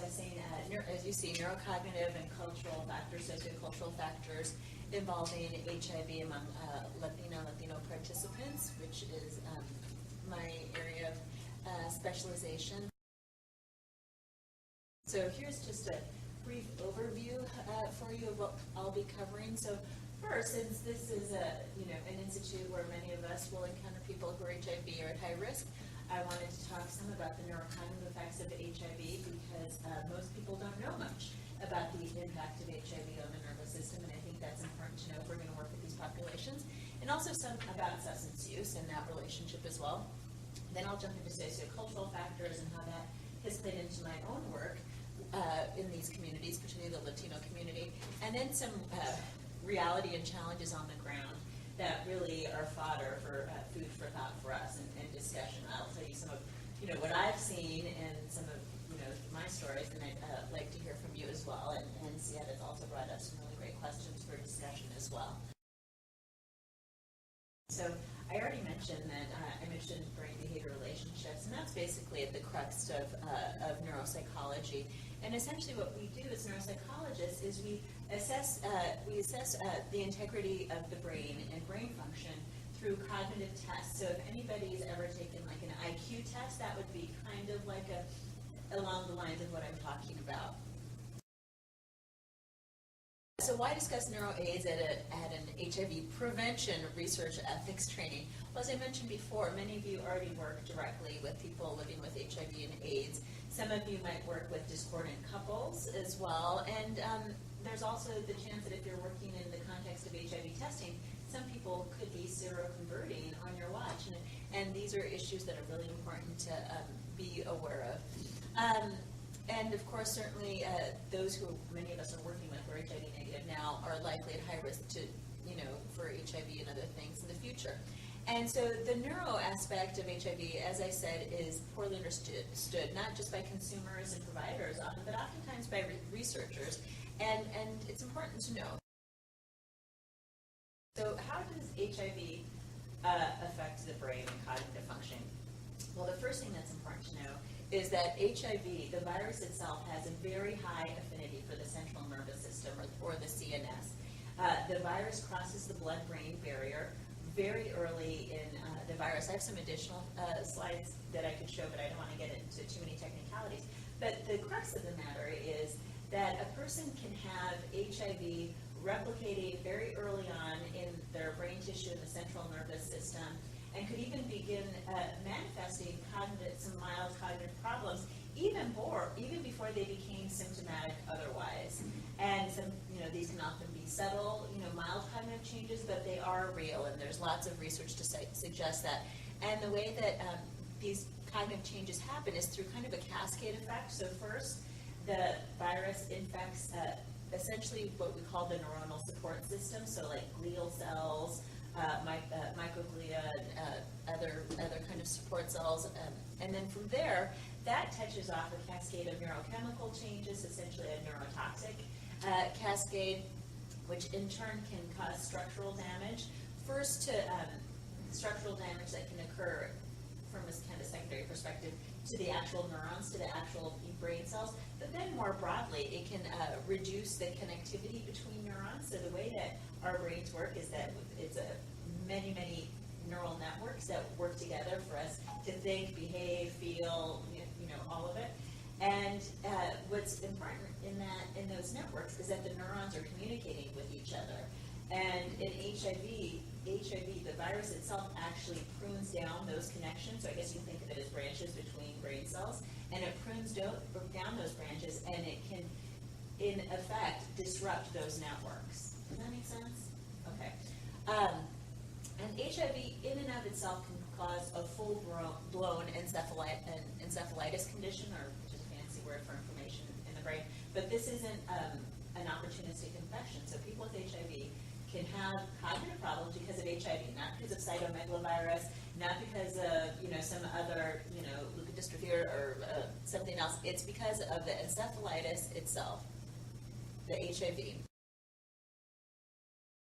discussing, as you see, neurocognitive and cultural factors, sociocultural factors involving HIV among Latino participants, which is my area of specialization. So here's just a brief overview for you of what I'll be covering. So first, since this is an institute where many of us will encounter people who are HIV or at high risk, I wanted to talk some about the neurocognitive effects of HIV because most people don't know much about the impact of HIV on the nervous system, and I think that's important to know if we're going to work with these populations. And also some about substance use and that relationship as well. Then I'll jump into sociocultural factors and how that has played into my own work in these communities, particularly the Latino community, and then some reality and challenges on the ground that really are fodder for food for thought for us and discussion. I'll tell you some of what I've seen and some of my stories, and I'd like to hear from you as well, and Siad has also brought up some really great questions for discussion as well. So I already mentioned that I'm interested in brain-behavior relationships, and that's basically at the crux of neuropsychology. And essentially what we do as neuropsychologists is we assess the integrity of the brain and brain function through cognitive tests. So if anybody's ever taken like an IQ test, that would be kind of like along the lines of what I'm talking about. So why discuss NeuoAIDS at an HIV prevention research ethics training? Well, as I mentioned before, many of you already work directly with people living with HIV and AIDS. Some of you might work with discordant couples as well, and there's also the chance that if you're working in the context of HIV testing, some people could be seroconverting on your watch, and these are issues that are really important to be aware of. And of course, certainly those who many of us are working with who are HIV negative now are likely at high risk to, for HIV and other things in the future. And so the neuro aspect of HIV, as I said, is poorly understood, not just by consumers and providers often, but oftentimes by researchers. And it's important to know. So how does HIV affect the brain and cognitive functioning? Well, the first thing that's important to know is that HIV, the virus itself, has a very high affinity for the central nervous system, or the CNS. The virus crosses the blood-brain barrier very early in the virus. I have some additional slides that I could show, but I don't want to get into too many technicalities. But the crux of the matter is that a person can have HIV replicating very early on in their brain tissue in the central nervous system, and could even begin manifesting some mild cognitive problems even before they became symptomatic otherwise. And some, these can often be subtle, mild cognitive changes, but they are real, and there's lots of research to suggest that. And the way that these cognitive changes happen is through kind of a cascade effect. So first, the virus infects essentially what we call the neuronal support system, so like glial cells, microglia, other kind of support cells, and then from there, that touches off a cascade of neurochemical changes, essentially a neurotoxic cascade, which in turn can cause structural damage. First to structural damage that can occur from a kind of secondary perspective to the actual neurons, to the actual brain cells, but then more broadly, it can reduce the connectivity between neurons. So the way that our brains work is that it's many neural networks that work together for us to think, behave, feel, all of it. And what's important in those networks is that the neurons are communicating with each other. And in HIV, the virus itself actually prunes down those connections. So I guess you can think of it as branches between brain cells, and it prunes down those branches, and it can, in effect, disrupt those networks. Does that make sense? Okay. And HIV, in and of itself, can cause a full-blown encephalitis condition, or which is a fancy word for inflammation in the brain. But this isn't an opportunistic infection. So people with HIV can have cognitive problems because of HIV, not because of cytomegalovirus, not because of some other leukodystrophy or something else. It's because of the encephalitis itself, the HIV.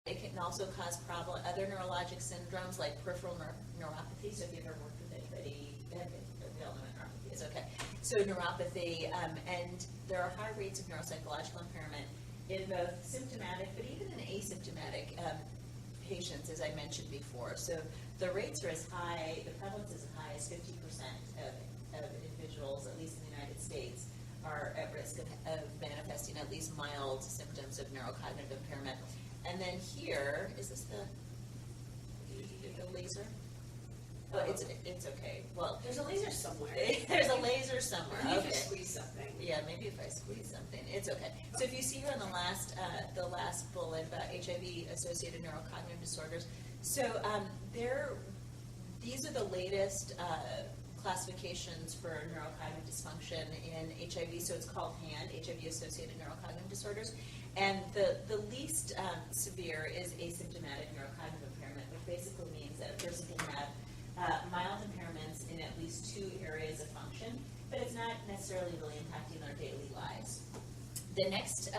It can also cause other neurologic syndromes like peripheral neuropathy. So if you've ever worked with anybody, we all know what neuropathy is, okay. So neuropathy, and there are high rates of neuropsychological impairment in both symptomatic, but even in asymptomatic patients, as I mentioned before. So the rates are as high, the prevalence is as high as 50% of individuals, at least in the United States, are at risk of manifesting at least mild symptoms of neurocognitive impairment. And then here, is this the laser? Oh, it's okay. Well, there's a laser somewhere. There's a laser somewhere. Maybe okay. If you squeeze something. Yeah, maybe if I squeeze something, it's okay. So if you see here on the last bullet about HIV-associated neurocognitive disorders, so these are the latest classifications for neurocognitive dysfunction in HIV. So it's called HAND, HIV-associated neurocognitive disorders, and the least severe is asymptomatic neurocognitive impairment, which basically means that a person can have mild impairments in at least 2 areas of function, but it's not necessarily really impacting their daily lives. The next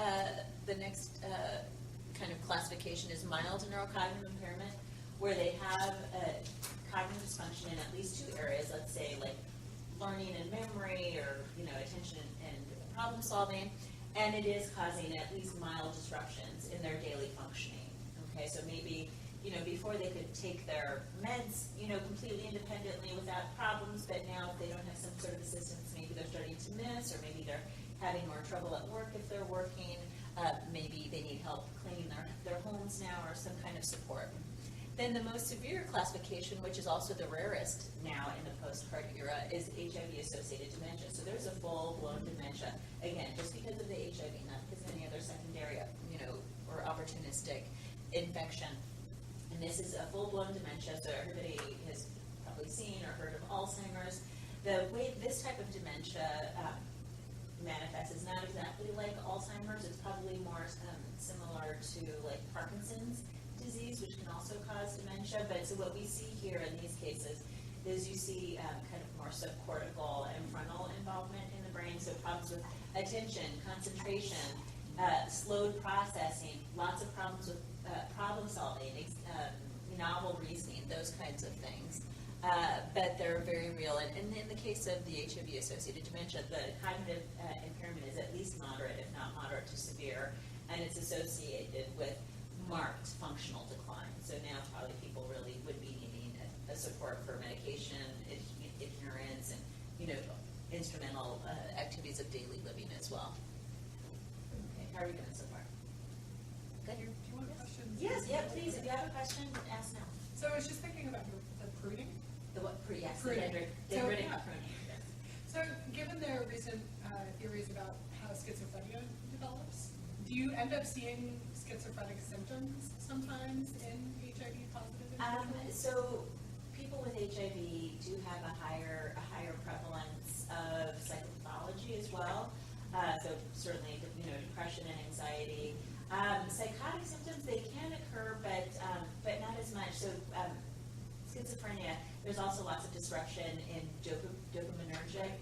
kind of classification is mild neurocognitive impairment, where they have cognitive dysfunction in at least 2 areas, let's say like learning and memory, or attention and problem solving, and it is causing at least mild disruptions in their daily functioning. Okay, so maybe before they could take their meds, completely independently without problems, but now if they don't have some sort of assistance, maybe they're starting to miss, or maybe they're having more trouble at work if they're working, maybe they need help cleaning their homes now, or some kind of support. Then the most severe classification, which is also the rarest now in the post-CARD era, is HIV-associated dementia. So there's a full-blown dementia, again, just because of the HIV, not because of any other secondary, or opportunistic infection. And this is a full-blown dementia, so everybody has probably seen or heard of Alzheimer's. The way this type of dementia manifests is not exactly like Alzheimer's. It's probably more similar to like Parkinson's disease, which can also cause dementia. But so what we see here in these cases is you see kind of more subcortical and frontal involvement in the brain, so problems with attention, concentration, slowed processing, lots of problems with problem solving, novel reasoning, those kinds of things. But they're very real. And in the case of the HIV-associated dementia, the cognitive impairment is at least moderate, if not moderate to severe, and it's associated with marked functional decline. So now probably people really would be needing a support for medication, adherence, and instrumental activities of daily living as well. Okay, how are we doing so far? Good. Do you want questions? Yes, yeah, please. If you have a question, ask now. So I was just thinking about the pruning. The what? Yes, Pruning. dendritic Yeah. pruning. Yes. So given the recent theories about how schizophrenia develops, do you end up seeing schizophrenic symptoms sometimes in HIV-positive individuals? So people with HIV do have a higher prevalence of psychopathology as well. So certainly, depression and anxiety. Psychotic symptoms, they can occur, but not as much. So schizophrenia, there's also lots of disruption in dopaminergic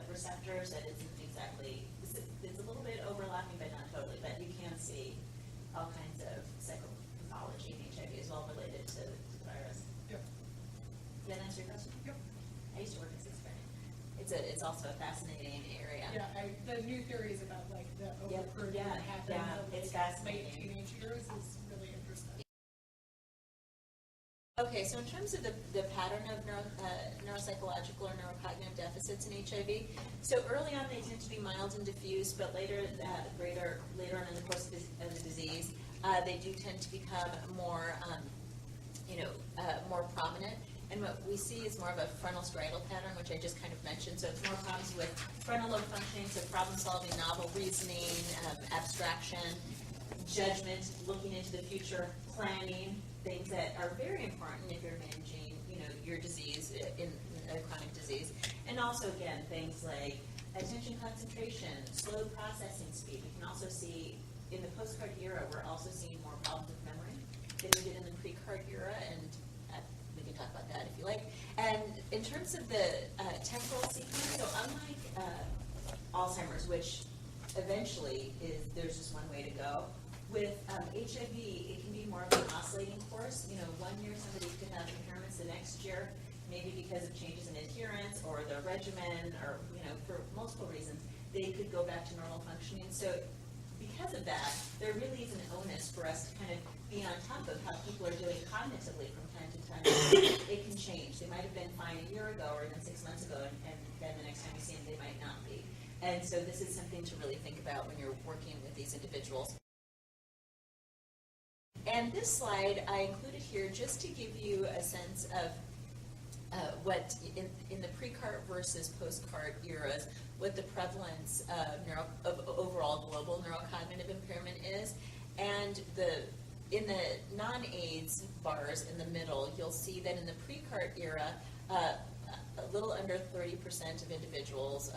receptors that isn't exactly, it's a little bit overlapping, but not totally. But you can see all kinds of psychopathology in HIV as well related to the virus. Yep. Does that answer your question? Yep. I used to work in schizophrenia. It's also a fascinating area. Yeah, the new theories about like the over-pruning that happens in it's late fascinating. teenage years is really interesting. Okay, so in terms of the pattern of neuropsychological or neurocognitive deficits in HIV, so early on they tend to be mild and diffuse, but later on in the course of the disease, they do tend to become more, more prominent. And what we see is more of a frontal striatal pattern, which I just kind of mentioned. So it's more problems with frontal lobe functioning, so problem solving, novel reasoning, abstraction, judgment, looking into the future, planning, things that are very important if you're managing, your disease in a chronic disease. And also, again, things like attention concentration, slow processing speed. We can also see in the post-CARD era, we're also seeing more problems with memory than we did in the pre-CARD era, and we can talk about that if you like. And in terms of the temporal sequence, so unlike Alzheimer's, which eventually there's just one way to go, with HIV, it can be more of an oscillating course. 1 year somebody could have impairments, the next year maybe because of changes in adherence or the regimen, or for multiple reasons, they could go back to normal functioning. So because of that, there really is an onus for us to kind of be on top of how people are doing cognitively from time to time. It can change. They might have been fine a year ago or even 6 months ago, and then the next time you see them, they might not be. And so this is something to really think about when you're working with these individuals. And this slide I included here just to give you a sense of what in the pre-CART versus post-CART eras, what the prevalence of overall global neurocognitive impairment is. And in the non-AIDS bars in the middle, you'll see that in the pre-CART era, a little under 30% of individuals,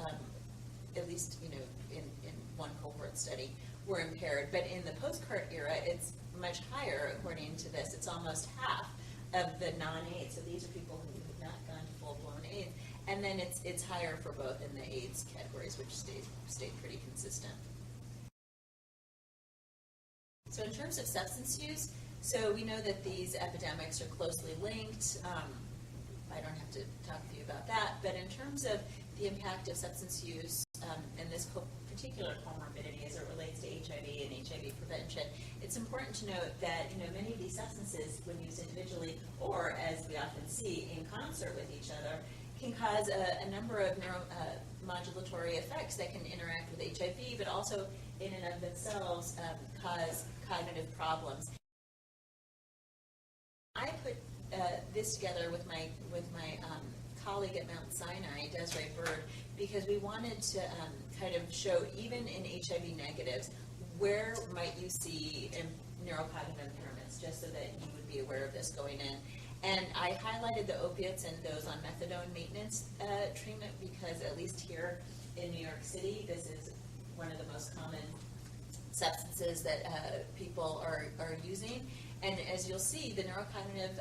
at least in one cohort study, were impaired. But in the post-CART era, it's much higher. According to this, it's almost half of the non-AIDS. So these are people who have not gone to full-blown AIDS. And then it's higher for both in the AIDS categories, which stayed pretty consistent. So in terms of substance use, so we know that these epidemics are closely linked. I don't have to talk to you about that, but in terms of the impact of substance use and this particular comorbidity as it relates to HIV and HIV prevention, it's important to note that many of these substances, when used individually or as we often see in concert with each other, can cause a number of neuromodulatory effects that can interact with HIV, but also in and of themselves cause cognitive problems. I put this together with my colleague at Mount Sinai, Desiree Bird, because we wanted to kind of show, even in HIV negatives, where might you see neurocognitive impairments, just so that you would be aware of this going in. And I highlighted the opiates and those on methadone maintenance treatment because, at least here in New York City, this is one of the most common substances that people are using. And as you'll see, the neurocognitive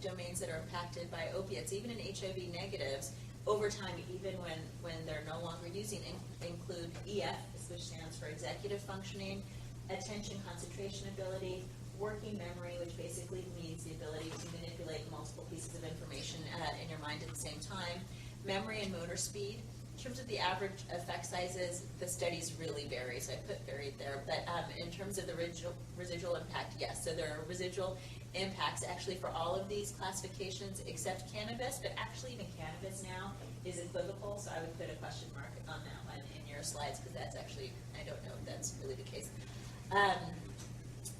domains that are impacted by opiates, even in HIV negatives, over time, even when they're no longer using, include EF, which stands for executive functioning, attention concentration ability, working memory, which basically means the ability to manipulate multiple pieces of information in your mind at the same time, memory and motor speed. In terms of the average effect sizes, the studies really vary, so I put varied there. But in terms of the residual impact, yes. So there are residual impacts actually for all of these classifications except cannabis, but actually even cannabis now is equivocal, so I would put a question mark on that one in your slides because that's actually, I don't know if that's really the case.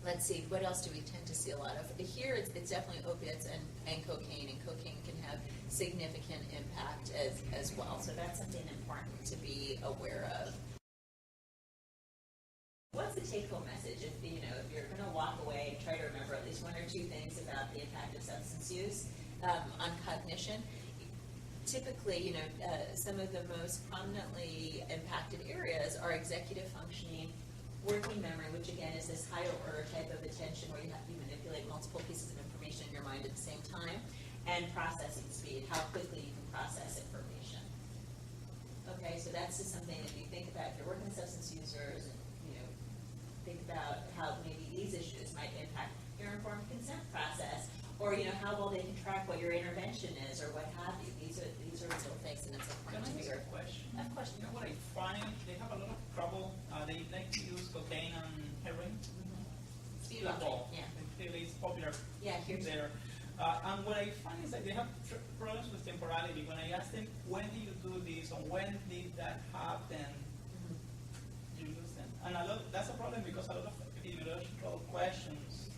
Let's see, what else do we tend to see a lot of? Here it's definitely opiates and cocaine can have significant impact as well. So that's something important to be aware of. What's the take-home message if you're going to walk away and try to remember at least one or two things about the impact of substance use on cognition? Typically, some of the most prominently impacted areas are executive functioning, working memory, which again is this higher order type of attention where you manipulate multiple pieces of information in your mind at the same time, and processing speed, how quickly you can process information. Okay, so that's just something that you think about if you're working with substance users, and think about how maybe these issues might impact your informed consent process, or how well they can track what your intervention is, or what have you. These are little things, and it's important to be aware. Question? Of course. What I find, they have a lot of trouble. They like to use cocaine and heroin. Speedball. Yeah. It's popular. Yeah, here's there. And what I find is that they have problems with temporality. When I ask them, when do you do this, or when did that happen, you lose them. And that's a problem because a lot of epidemiological questions,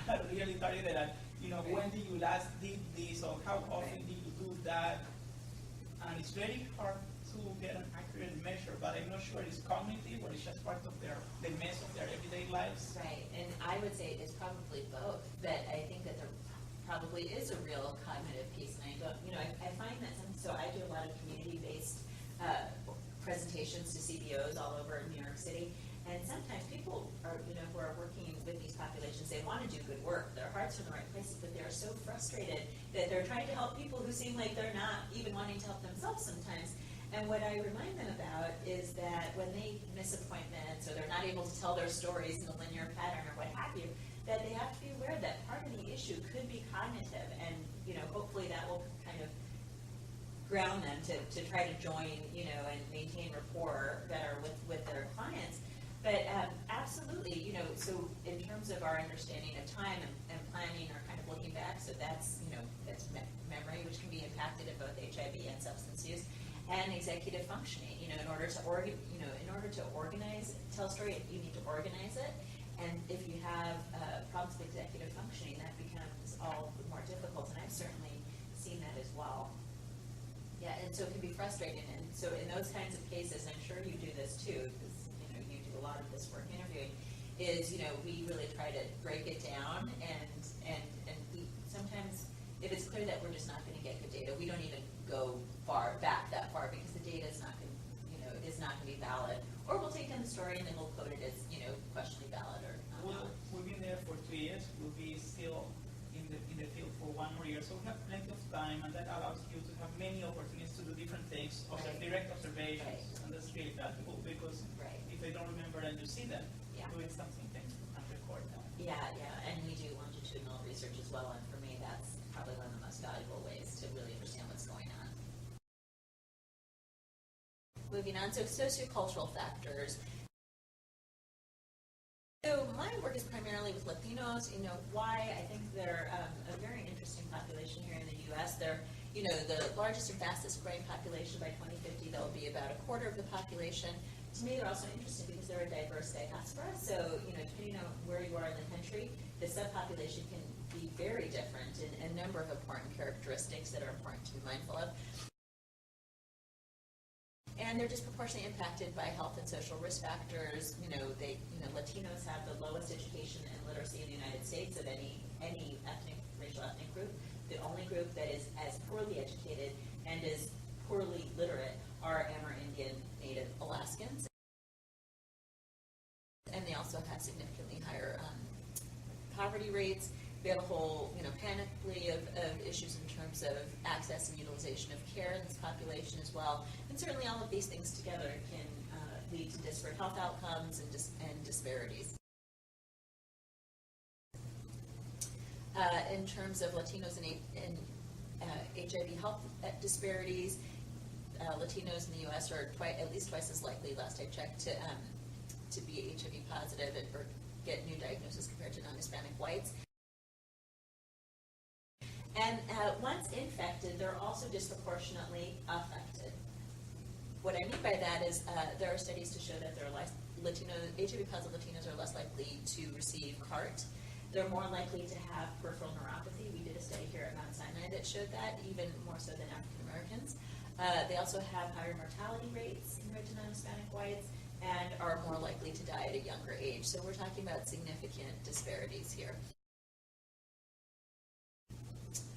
are really targeted at, when did you last did this, or how often did you do that? And it's very hard to get an accurate measure, but I'm not sure it's cognitive or it's just part of the mess of their everyday lives. Right, and I would say it's probably both, but I think that there probably is a real cognitive piece, and I find that so I do a lot of community-based presentations to CBOs all over New York City, and sometimes people are, who are working with these populations, they want to do good work, their hearts are in the right places, but they're so frustrated that they're trying to help people who seem like they're not even wanting to help themselves sometimes. And what I remind them about is that when they miss appointments or they're not able to tell their stories in a linear pattern or what have you, that they have to be aware that part of the issue could be cognitive, and hopefully that will kind of ground them to try to join, and maintain rapport better with their clients. But absolutely, so in terms of our understanding of time and planning, or kind of looking back, so that's memory, which can be impacted in both HIV and substance use, and executive functioning. In order to organize, tell a story, you need to organize it. And if you have problems with executive functioning, that becomes all the more difficult. And I've certainly seen that as well. Yeah, and so it can be frustrating. And so in those kinds of cases, I'm sure you do this too, because you do a lot of this work interviewing, is we really try to break it down, and we sometimes, if it's clear that we're just not going to get good data, we don't even go that far, because the data is not going to be valid. Or we'll take down the story and then we'll quote it as questionably valid or not valid. We've been there for 2 years. We'll be still in the field for 1 more year, so we have plenty of time, and that allows you to have many opportunities to do different things, direct observations, and that's really valuable, because if they don't remember and you see them doing something, then and record that. Yeah, and we do longitudinal research as well, and for me that's probably one of the most valuable ways to really understand what's going on. Moving on, so sociocultural factors. So my work is primarily with Latinos. Why? I think they're a very interesting population here in the U.S. They're, the largest and fastest growing population. By 2050, they'll be about a quarter of the population. To me, they're also interesting because they're a diverse diaspora. So, depending on where you are in the country, the subpopulation can be very different in a number of important characteristics that are important to be mindful of. And they're disproportionately impacted by health and social risk factors. Latinos have the lowest education and literacy in the United States of any racial ethnic group. The only group that is as poorly educated and is poorly literate are Amerindian Native Alaskans. And they also have significantly higher poverty rates. We have a whole panoply of issues in terms of access and utilization of care in this population as well. And certainly all of these things together can lead to disparate health outcomes and disparities. In terms of Latinos and HIV health disparities, Latinos in the U.S. are at least twice as likely, last I checked, to be HIV positive or get new diagnoses compared to non-Hispanic whites. And once infected, they're also disproportionately affected. What I mean by that is there are studies to show that HIV positive Latinos are less likely to receive CART. They're more likely to have peripheral neuropathy. We did a study here at Mount Sinai that showed that, even more so than African Americans. They also have higher mortality rates compared to non-Hispanic whites, and are more likely to die at a younger age. So we're talking about significant disparities here.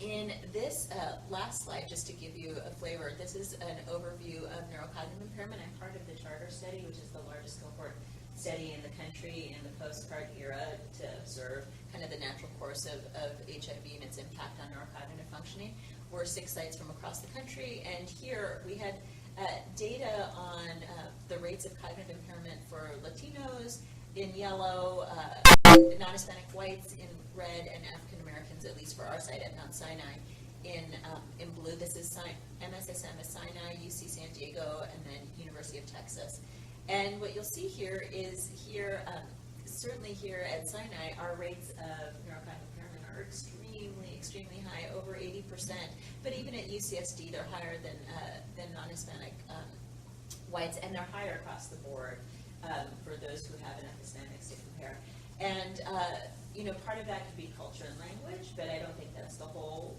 In this last slide, just to give you a flavor, this is an overview of neurocognitive impairment. I'm part of the Charter study, which is the largest cohort study in the country in the post-CART era to observe kind of the natural course of HIV and its impact on neurocognitive functioning. We're 6 sites from across the country, and here we had data on the rates of cognitive impairment for Latinos in yellow, non-Hispanic whites in red, and African Americans, at least for our site at Mount Sinai, in blue. This is MSSM is Sinai, UC San Diego, and then University of Texas. And what you'll see here is certainly here at Sinai, our rates of neurocognitive impairment are extremely high, over 80%. But even at UCSD, they're higher than non-Hispanic whites, and they're higher across the board for those who have enough Hispanics to compare. And part of that could be culture and language, but I don't think that's the whole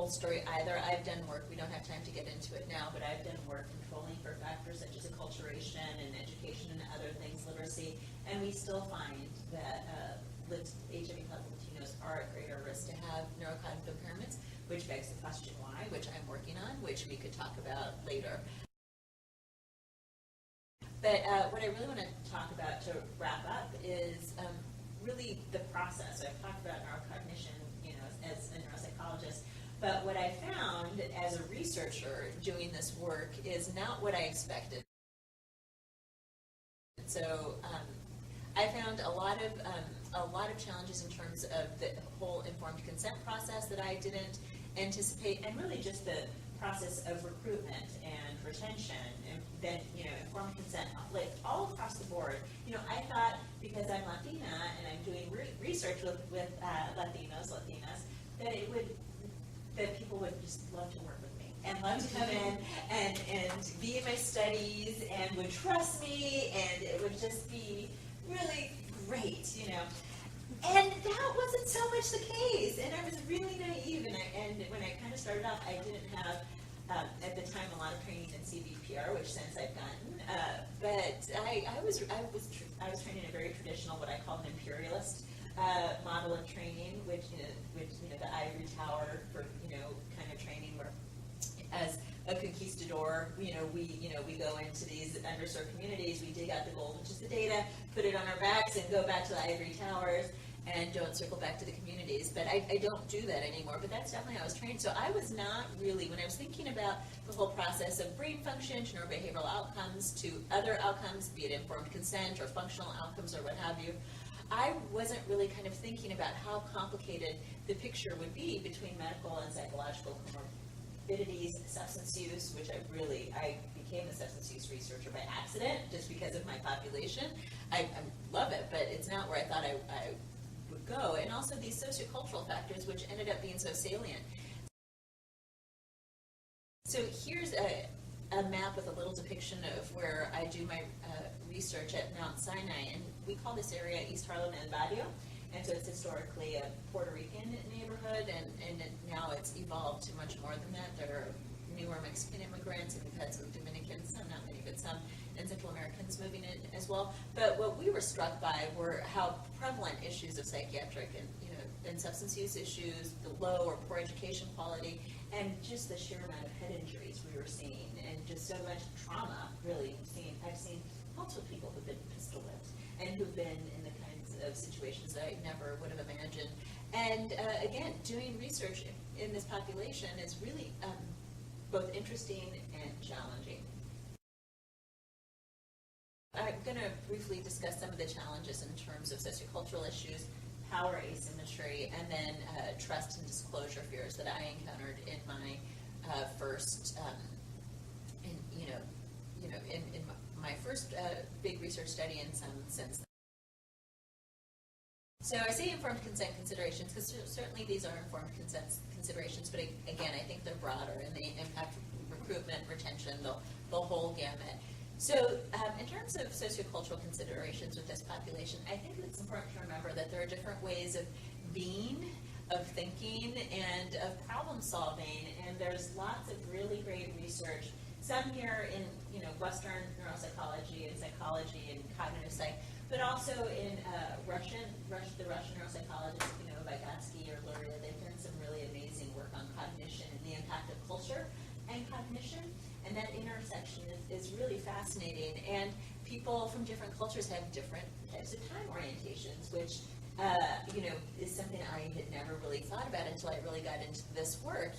story either. I've done work, we don't have time to get into it now, but I've done work controlling for factors such as acculturation and education and other things, literacy, and we still find that HIV positive Latinos are at greater risk to have neurocognitive impairments, which begs the question why, which I'm working on, which we could talk about later. But what I really want to talk about to wrap up is really the process. So I've talked about neurocognition, as a neuropsychologist, but what I found as a researcher doing this work is not what I expected. So I found a lot of challenges in terms of the whole informed consent process that I didn't anticipate, and really just the process of recruitment and retention, and then, informed consent, like all across the board. I thought because I'm Latina and I'm doing research with Latinas, that people would just love to work with me and love to come in and be in my studies and would trust me, and it would just be really great, And that wasn't so much the case, and I was really naive, and when I kind of started off, I didn't have, at the time, a lot of training in CBPR, which since I've gotten, but I was trained in a very traditional, what I call an imperialist model of training, which the ivory tower for, kind of training where, as a conquistador, we go into these underserved communities, we dig out the gold, which is the data, put it on our backs, and go back to the ivory towers, and don't circle back to the communities. But I don't do that anymore, but that's definitely how I was trained. So I was not really, when I was thinking about the whole process of brain function to neurobehavioral outcomes to other outcomes, be it informed consent or functional outcomes or what have you, I wasn't really kind of thinking about how complicated the picture would be between medical and psychological comorbidities, substance use, which I became a substance use researcher by accident just because of my population. I love it, but it's not where I thought I would go. And also these sociocultural factors, which ended up being so salient. So here's a map with a little depiction of where I do my research at Mount Sinai, and we call this area East Harlem and Barrio, and so it's historically a Puerto Rican neighborhood, and now it's evolved to much more than that. There are newer Mexican immigrants, and we've had some Dominicans, some not many, but some, and Central Americans moving in as well. But what we were struck by were how prevalent issues of psychiatric and substance use issues, the low or poor education quality, and just the sheer amount of head injuries we were seeing, and just so much trauma, really. I've seen multiple people who've been pistol whipped, and who've been in the kinds of situations that I never would have imagined. And again, doing research in this population is really both interesting and challenging. I'm going to briefly discuss some of the challenges in terms of sociocultural issues, power asymmetry, and then trust and disclosure fears that I encountered in my first, in my first big research study, and some since then. So I say informed consent considerations because certainly these are informed consent considerations, but again, I think they're broader and they impact recruitment, retention, the whole gamut. So in terms of sociocultural considerations with this population, I think it's important to remember that there are different ways of being, of thinking, and of problem solving, and there's lots of really great research, some here in Western neuropsychology and psychology and cognitive psych, but also in the Russian neuropsychologists, Vygotsky or Luria. They've done some really amazing work on cognition and the impact of culture and cognition, and that intersection is really fascinating. And people from different cultures have different types of time orientations, which is something I had never really thought about until I really got into this work.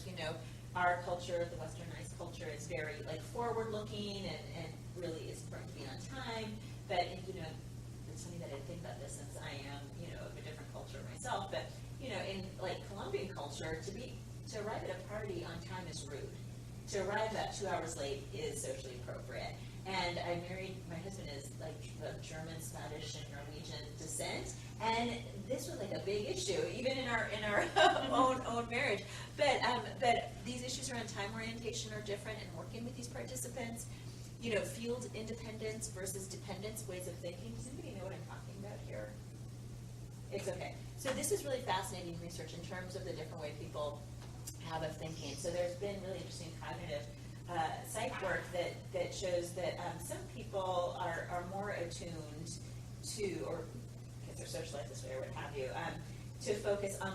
Our culture, the Westernized culture, is very forward-looking and really is important to be on time. But it's funny that I think about this since I am of a different culture myself. But in Colombian culture, to arrive at a party on time is rude. To arrive at 2 hours late is socially appropriate. And my husband is of German, Scottish, and Norwegian descent, and this was a big issue, even in our own marriage. But these issues around time orientation are different, and working with these participants, field independence versus dependence, ways of thinking. Does anybody know what I'm talking about here? It's okay. So this is really fascinating research in terms of the different way people have of thinking. So there's been really interesting cognitive psych work that shows that some people are more attuned to, or because they're socialized this way or what have you, to focus on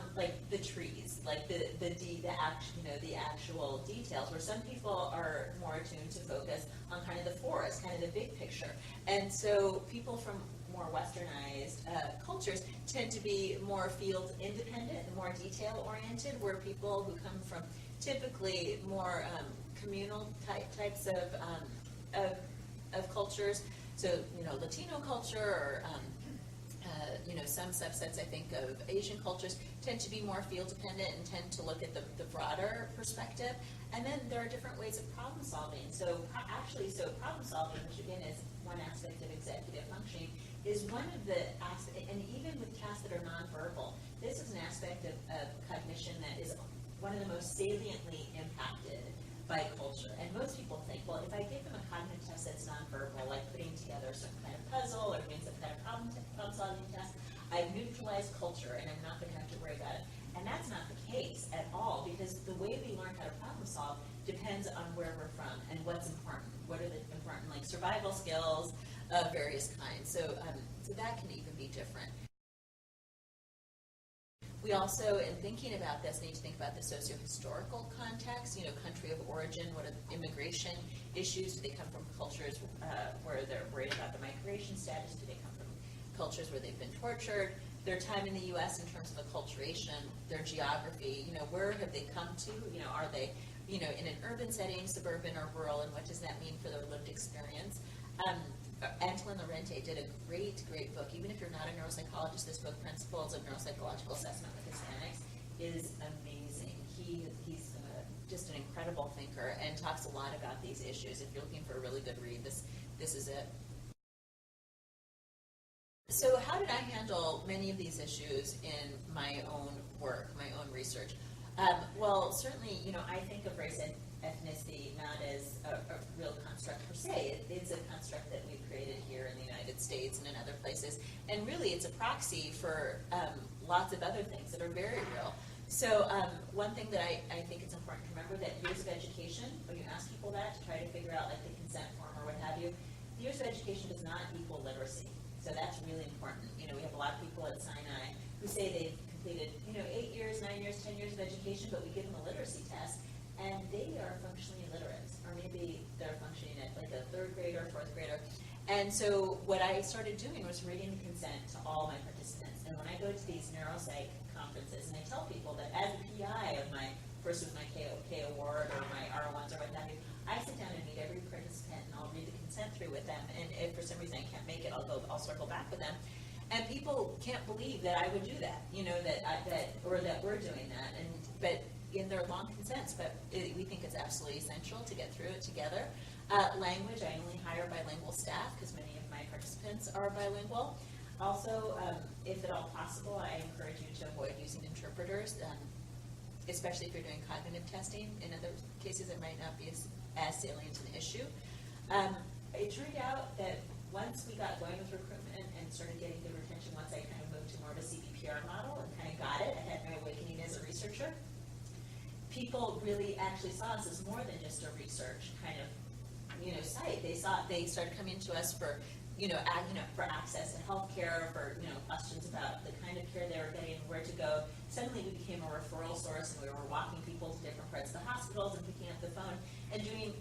the trees, the actual details, where some people are more attuned to focus on kind of the forest, kind of the big picture. And so people from more westernized cultures tend to be more field independent, more detail oriented, where people who come from typically more communal types of cultures, so Latino culture or some subsets, I think, of Asian cultures tend to be more field dependent and tend to look at the broader perspective. And then there are different ways of problem solving. So problem solving, which again is one aspect of executive functioning, is one of the aspects, and even with tasks that are nonverbal, this is an aspect of cognition that is one of the most saliently impacted by culture. And most people think, well, if I give them a cognitive test that's nonverbal, like putting together some kind of puzzle or doing some kind of problem-solving test, I've neutralized culture and I'm not going to have to worry about it. And that's not the case at all, because the way we learn how to problem solve depends on where we're from and what's important. What are the important, like, survival skills of various kinds. So that can even be different. We also, in thinking about this, need to think about the socio-historical context, country of origin. What are the immigration issues? Do they come from cultures where they're worried about the migration status? Do they come from cultures where they've been tortured? Their time in the U.S. in terms of acculturation, their geography, where have they come to? Are they, in an urban setting, suburban or rural, and what does that mean for their lived experience? Antoine Laurenti did a great book. Even if you're not a neuropsychologist, this book, Principles of Neuropsychological Assessment with Hispanics, is amazing. He's just an incredible thinker and talks a lot about these issues. If you're looking for a really good read, this is it. So how did I handle many of these issues in my own work, my own research? Well, certainly, I think of race and ethnicity not as a real construct per se. It's a construct that we've created here in the United States and in other places. And really, it's a proxy for lots of other things that are very real. So one thing that I think it's important to remember, that years of education, when you ask people that to try to figure out like the consent form or what have you, years of education does not equal literacy. So that's really important. We have a lot of people at Sinai who say they've completed, 8 years, 9 years, 10 years of education, but we give them a literacy test, and they are functionally illiterate, or maybe they're functioning at like a 3rd grader, 4th grader. And so what I started doing was reading the consent to all my participants. And when I go to these neuropsych conferences, and I tell people that as a PI of my, first with my K award or my R1s or what have you, I sit down and meet every participant and I'll read the consent through with them. And if for some reason I can't make it, I'll circle back with them. And people can't believe that I would do that, that we're doing that. But in their long consents, but we think it's absolutely essential to get through it together. Language, I only hire bilingual staff because many of my participants are bilingual. Also, if at all possible, I encourage you to avoid using interpreters, especially if you're doing cognitive testing. In other cases, it might not be as salient an issue. It turned out that once we got going with recruitment and started getting good retention, once I kind of moved to more of a CPPR model and kind of got it, I had my awakening as a researcher. People really actually saw us as more than just a research kind of, site. They started coming to us for, for access to healthcare, for, questions about the kind of care they were getting, where to go. Suddenly we became a referral source, and we were walking people to different parts of the hospitals and picking up the phone and doing,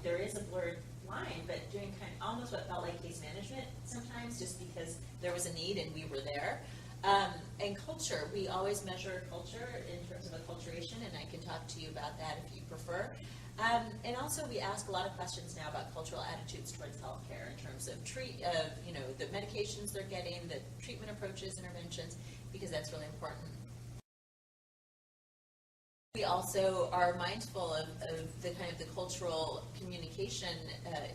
there is a blurred line, but doing kind of almost what felt like case management sometimes, just because there was a need and we were there. And culture, we always measure culture in terms of acculturation, and I can talk to you about that if you prefer. And also we ask a lot of questions now about cultural attitudes towards healthcare in terms of the medications they're getting, the treatment approaches, interventions, because that's really important. We also are mindful of the kind of the cultural communication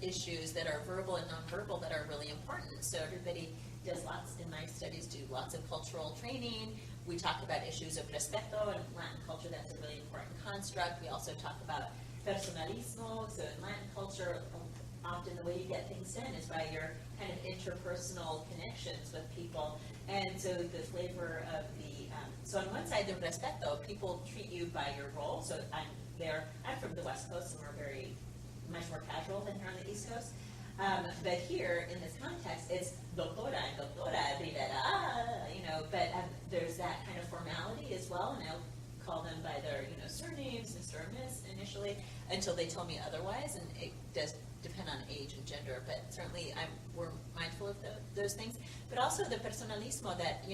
issues that are verbal and nonverbal that are really important. So everybody does in my studies, do lots of cultural training. We talk about issues of respeto. In Latin culture, that's a really important construct. We also talk about personalismo. So in Latin culture, often the way you get things done is by your kind of interpersonal connections with people. And so the flavor of so on one side, the respeto, people treat you by your role. So I'm from the West Coast, and we're very much more casual than here on the East Coast. But here, in this context, it's doctora and doctora, Rivera, but there's that kind of formality as well, and I'll call them by their, surnames, Mr. or Miss, initially, until they tell me otherwise, and it does depend on age and gender, but certainly we're mindful of those things. But also the personalismo that,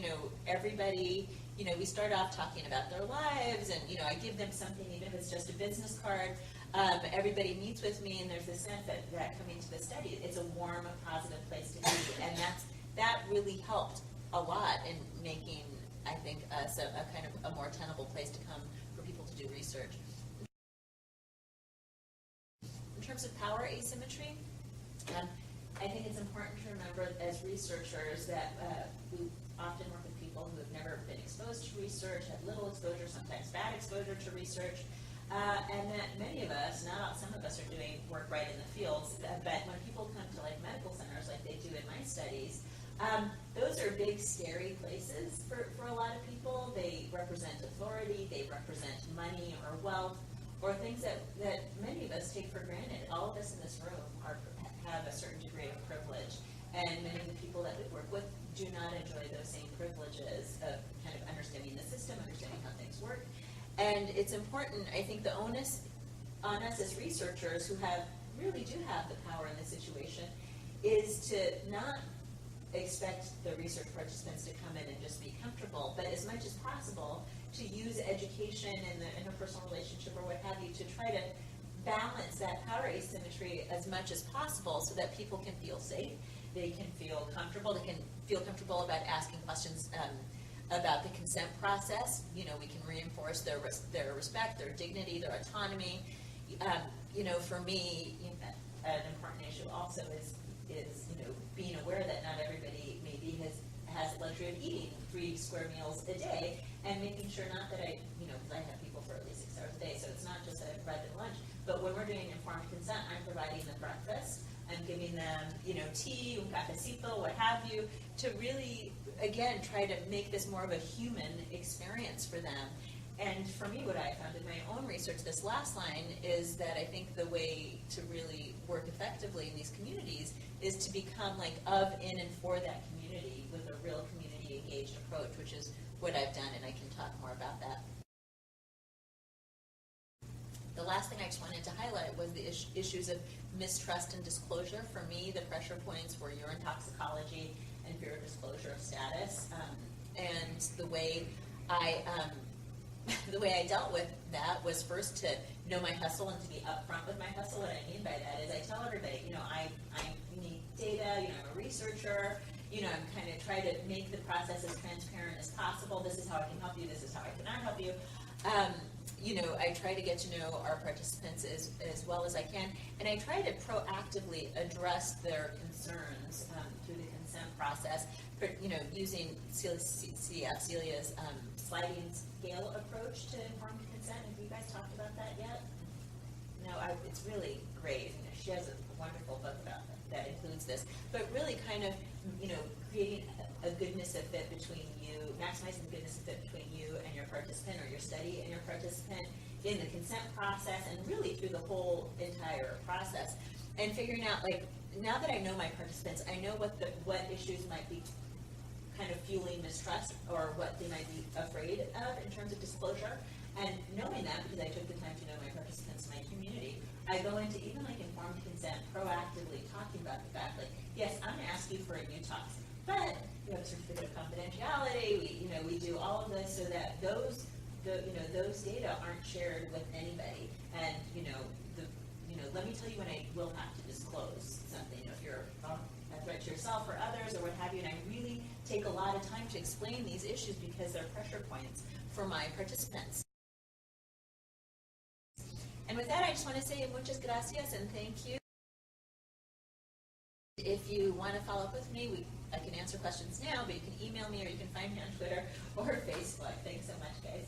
everybody, we start off talking about their lives, and, I give them something, even if it's just a business card. Everybody meets with me, and there's a sense that coming to the study, it's a warm, positive place to be, and that really helped a lot in making, I think, us a kind of a more tenable place to come for people to do research. In terms of power asymmetry, I think it's important to remember as researchers that we often work with people who have never been exposed to research, have little exposure, sometimes bad exposure to research, and that many of us, some of us are doing work right in the fields, but when people come to like medical centers like they do in my studies, those are big, scary places for a lot of people. They represent authority, they represent money or wealth, or things that many of us take for granted. All of us in this room have a certain degree of privilege, and many of the people that we work with do not enjoy those same privileges of kind of understanding the system, understanding how things work. And it's important, I think the onus on us as researchers who really do have the power in this situation is to not expect the research participants to come in and just be comfortable, but as much as possible to use education and the interpersonal relationship or what have you to try to balance that power asymmetry as much as possible so that people can feel safe, they can feel comfortable, they can feel comfortable about asking questions about the consent process. You know, we can reinforce their respect, their dignity, their autonomy. For me, an important issue also is being aware that not everybody maybe has the luxury of eating 3 square meals a day, and making sure not that because I have people for at least 6 hours a day, so it's not just a bread and lunch, but when we're doing informed consent, I'm providing them breakfast, I'm giving them, tea, un cafecito, what have you, to really, again, try to make this more of a human experience for them. And for me, what I found in my own research, this last line, is that I think the way to really work effectively in these communities is to become like of, in, and for that community with a real community-engaged approach, which is what I've done, and I can talk more about that. The last thing I just wanted to highlight was the issues of mistrust and disclosure. For me, the pressure points were urine toxicology and fear of disclosure of status, and the way I dealt with that was first to know my hustle and to be upfront with my hustle. What I mean by that is I tell everybody, I need data, I'm a researcher, I'm kind of try to make the process as transparent as possible. This is how I can help you, this is how I cannot help you. I try to get to know our participants as well as I can, and I try to proactively address their concerns through the consent process, using Celia's sliding scale approach to informed consent. Have you guys talked about that yet? No, it's really great. She has a wonderful book about that includes this, but really kind of, creating a goodness of fit between you, maximizing the goodness of fit between you and your participant, or your study and your participant in the consent process, and really through the whole entire process, and figuring out, like, now that I know my participants, I know what issues might be kind of fueling mistrust, or what they might be afraid of in terms of disclosure. And knowing that, because I took the time to know my participants, my community, I go into even like informed consent, proactively talking about the fact, like, yes, I'm going to ask you for a new tox, but you have a certificate of confidentiality. We do all of this so that those data aren't shared with anybody. And let me tell you when I will have to disclose something. If you're a threat to yourself or others or what have you, and I really take a lot of time to explain these issues because they're pressure points for my participants. And with that, I just want to say muchas gracias and thank you. If you want to follow up with me, I can answer questions now, but you can email me or you can find me on Twitter or Facebook. Thanks so much, guys.